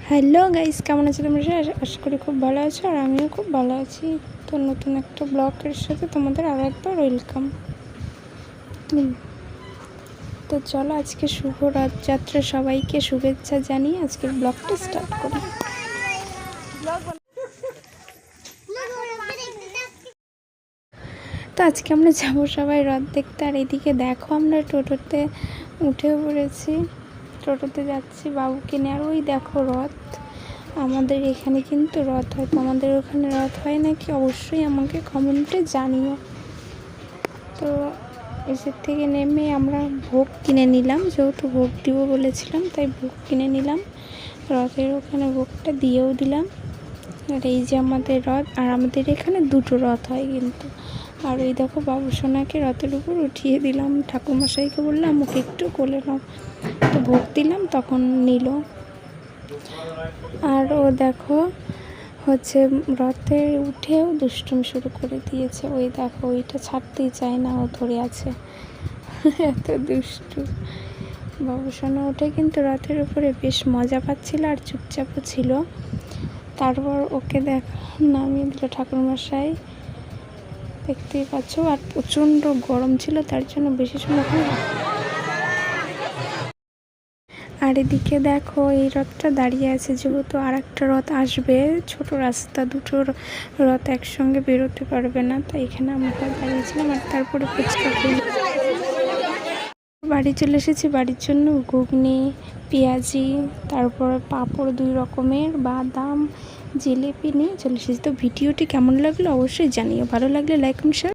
Hello guys, কেমন আছো তোমরা? আশা করি খুব ভালো আছো, আর আমিও খুব ভালো আছি। তো নতুন একটা ব্লগের সাথে তোমাদের আরও একবার ওয়েলকাম। তো চলো, আজকে শুভ রথযাত্রা, সবাইকে শুভেচ্ছা জানিয়ে আজকের ব্লগটা স্টার্ট করি। তো আজকে আমরা যাবো সবাই রথ দেখতে। আর এদিকে দেখো, আমরা টোটোতে উঠেও পড়েছি, টোটোতে যাচ্ছি বাবুকে নিয়ে। আর ওই দেখো রথ, আমাদের এখানে কিন্তু রথ হয়। তো আমাদের ওখানে রথ হয় নাকি অবশ্যই আমাকে কমেন্টে জানিও। তো এসের থেকে নেমে আমরা ভোগ কিনে নিলাম, যেহেতু ভোগ দিব বলেছিলাম তাই ভোগ কিনে নিলাম। রথের ওখানে ভোগটা দিয়েও দিলাম। আর এই যে আমাদের রথ, আর আমাদের এখানে দুটো রথ হয় কিন্তু। আর ওই দেখো বাবু সোনাকে রথের উপর উঠিয়ে দিলাম, ঠাকুরমশাইকে বললাম ওকে একটু কোলে নাও। তো ভোগ দিলাম, তখন নিল। আর ও দেখো হচ্ছে রথে উঠেও দুষ্টুমি শুরু করে দিয়েছে। ওই দেখো, ওইটা ছাড়তেই চায় না, ও ধরে আছে। এত দুষ্টু বাবু সোনা উঠে কিন্তু রথের উপরে বেশ মজা পাচ্ছিল, আর চুপচাপও ছিল। তারপর ওকে নামিয়ে দিল ঠাকুরমশাই, দেখতেই পাচ্ছ। আর প্রচণ্ড গরম ছিল, তার জন্য বেশি সময় আর এদিকে দেখো এই রথটা দাঁড়িয়ে আছে, যেহেতু আর একটা রথ আসবে। ছোট রাস্তা, দুটো রথ একসঙ্গে বেরোতে পারবে না, তাই এখানে আমরা দাঁড়িয়েছিলাম। আর তারপরে ফুচকা বাড়ি চলে এসেছি। বাড়ির জন্য ঘুগনি, পেঁয়াজি, তারপরে পাঁপড় 2 রকমের, বাদাম, জিলিপি নিয়ে চলে এসেছি। তো ভিডিওটি কেমন লাগলো অবশ্যই জানিও। ভালো লাগলে লাইক, কমেন্ট, শেয়ার।